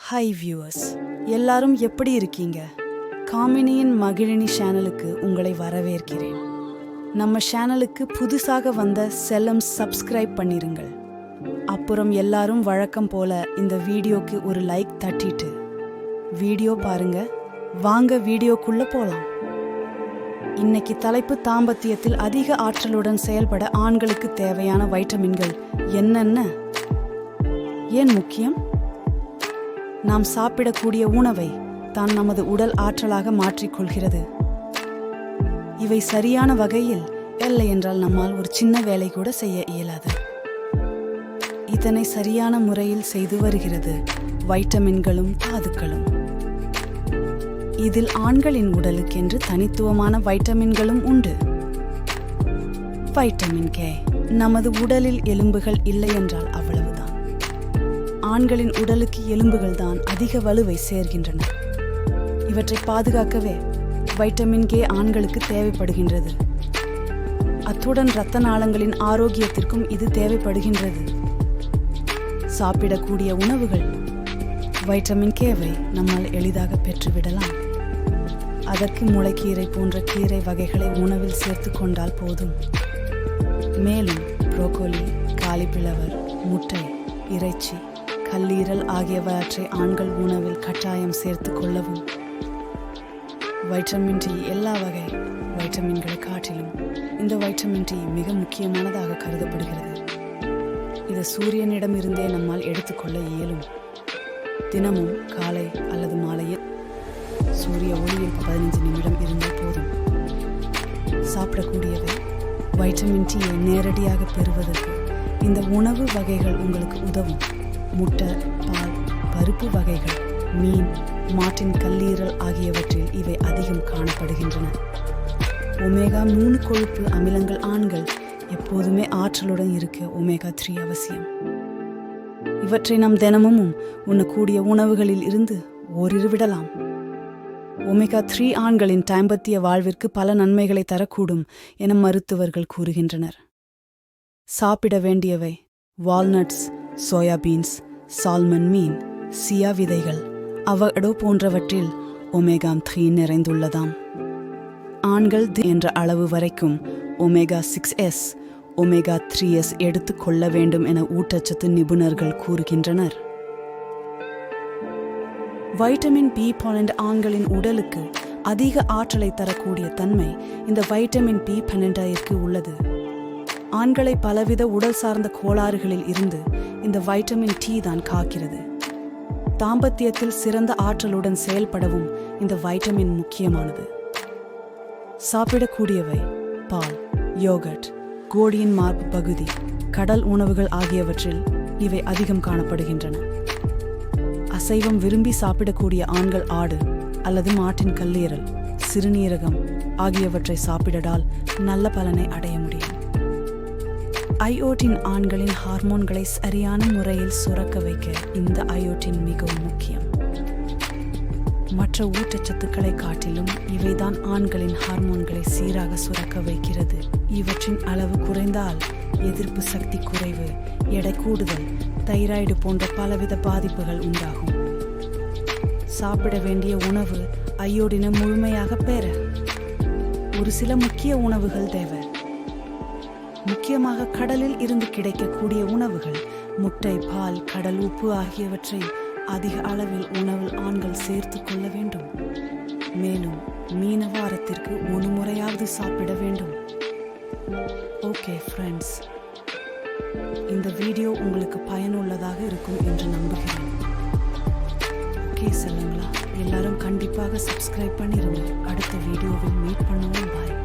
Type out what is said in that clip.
Hi viewers, எல்லாரும் எப்படி இருக்கீங்க? காமினியின் மகிழினி சேனலுக்கு உங்களை வரவேற்கிறேன். நம்ம சேனலுக்கு புதுசாக வந்த செல்லம் சப்ஸ்கிரைப் பண்ணிருங்கள். அப்புறம் எல்லாரும் வழக்கம் போல இந்த வீடியோக்கு ஒரு லைக் தட்டிட்டு வீடியோ பாருங்க. வாங்க வீடியோக்குள்ள போலாம். இன்னைக்கு தலைப்பு தாம்பத்தியத்தில் அதிக ஆற்றலுடன் செயல்பட ஆண்களுக்கு தேவையான வைட்டமின்கள் என்னென்ன, ஏன் முக்கியம்? நாம் சாப்பிடக்கூடிய உணவை தான் நமது உடல் ஆற்றலாக மாற்றிக்கொள்கிறது. இவை சரியான வகையில் இல்லை என்றால் நம்மால் ஒரு சின்ன வேலை கூட செய்ய இயலாது. இதனை சரியான முறையில் செய்து வருகிறது வைட்டமின்களும் தாதுக்களும். இதில் ஆண்களின் உடலுக்கென்று தனித்துவமான வைட்டமின்களும் உண்டு. Vitamin K. நமது உடலில் எலும்புகள் இல்லை என்றால் அவ்வளவுதான். ஆண்களின் உடலுக்கு எலும்புகள் தான் அதிக வலுவை சேர்க்கின்றன. இவற்றை பாதுகாக்கவே வைட்டமின் கே ஆண்களுக்கு தேவைப்படுகின்றது. அத்துடன் இரத்த நாளங்களின் ஆரோக்கியத்திற்கும் இது தேவைப்படுகின்றது. சாப்பிடக்கூடிய உணவுகள் வைட்டமின் கேவை நம்மால் எளிதாக பெற்றுவிடலாம். அதற்கு முளைக்கீரை போன்ற கீரை வகைகளை உணவில் சேர்த்து கொண்டால் போதும். மேலும் புரோக்கோலி, காலிஃபிளவர், முட்டை, இறைச்சி, கல்லீரல் ஆகியவற்றை ஆண்கள் உணவில் கட்டாயம் சேர்த்து கொள்ளவும். வைட்டமின் டி எல்லா வகை வைட்டமின்களை காட்டிலும் இந்த வைட்டமின் டி மிக முக்கியமானதாக கருதப்படுகிறது. இது சூரியனிடமிருந்தே நம்மால் எடுத்துக்கொள்ள இயலும். தினமும் காலை அல்லது மாலையில் சூரிய ஒளியில் 15 நிமிடம் இருந்தால் போதும். சாப்பிடக்கூடியவை வைட்டமின் டியை நேரடியாக பெறுவதற்கு இந்த உணவு வகைகள் உங்களுக்கு உதவும். முட்டை, பால், பருப்பு வகைகள், மீன், மாட்டின் கல்லீரல் ஆகியவற்றில் இவை அதிகம் காணப்படுகின்றன. ஒமேகா 3 கொழுப்பு அமிலங்கள் ஆண்கள் எப்போதுமே ஆற்றலுடன் இருக்க ஒமேகா 3 அவசியம். இவற்றை நாம் தினமும் உண்ணக்கூடிய உணவுகளில் இருந்து ஓரிரு விடலாம். ஒமேகா 3 ஆண்களின் தாம்பத்திய வாழ்விற்கு பல நன்மைகளை தரக்கூடும் என மருத்துவர்கள் கூறுகின்றனர். சாப்பிட வேண்டியவை வால்நட்ஸ், சோயாபீன்ஸ், சால்மன் மீன், சியா விதைகள், அவகடோ போன்றவற்றில் ஒமேகா 3 நிறைந்துள்ளதாம். ஆண்கள் என்ற அளவு வரைக்கும் ஒமேகா 6s, ஒமேகா 3s எடுத்துக் கொள்ள வேண்டும் என ஊட்டச்சத்து நிபுணர்கள் கூறுகின்றனர். வைட்டமின் B12 ஆண்களின் உடலுக்கு அதிக ஆற்றலை தரக்கூடிய தன்மை இந்த வைட்டமின் B12 உள்ளது. ஆண்களை பலவித உடல் சார்ந்த கோளாறுகளில் இருந்து இந்த வைட்டமின் டி தான் காக்கிறது. தாம்பத்தியத்தில் சிறந்த ஆற்றலுடன் செயல்படவும் இந்த வைட்டமின் முக்கியமானது. சாப்பிடக்கூடியவை பால், யோகர்ட், கோழியின் மார்பு பகுதி, கடல் உணவுகள் ஆகியவற்றில் இவை அதிகம் காணப்படுகின்றன. அசைவம் விரும்பி சாப்பிடக்கூடிய ஆண்கள் ஆடு அல்லது மாட்டின் கல்லீரல், சிறுநீரகம் ஆகியவற்றை சாப்பிடடால் நல்ல பலனை அடைய முடியும். அயோடின் ஆண்களின் ஹார்மோன்களை சரியான முறையில் சுரக்க வைக்க இந்த அயோடின் மிகவும் முக்கியம். மற்ற ஊட்டச்சத்துக்களை காட்டிலும் இவைதான் ஆண்களின் ஹார்மோன்களை சீராக சுரக்க வைக்கிறது. இவற்றின் அளவு குறைந்தால் எதிர்ப்பு சக்தி குறைவு, எடை கூடுதல், தைராய்டு போன்ற பலவித பாதிப்புகள் உண்டாகும். சாப்பிட வேண்டிய உணவு அயோடினை முழுமையாக பெற ஒரு சில முக்கிய உணவுகள் தேவை. முக்கியமாக கடலில் இருந்து கிடைக்கக்கூடிய உணவுகள், முட்டை, பால், கடல் உப்பு ஆகியவற்றை அதிக அளவில் உணவில் ஆண்கள் சேர்த்து கொள்ள வேண்டும். மேலும் மீன வாரத்திற்கு 1 முறையாவது சாப்பிட வேண்டும். ஓகே ஃப்ரெண்ட்ஸ், இந்த வீடியோ உங்களுக்கு பயனுள்ளதாக இருக்கும் என்று நம்புகிறேன். ஓகே செல்லுங்களா, எல்லாரும் கண்டிப்பாக சப்ஸ்கிரைப் பண்ணிருங்க. அடுத்த வீடியோவில் மீட் பண்ணுவோம். பாய்.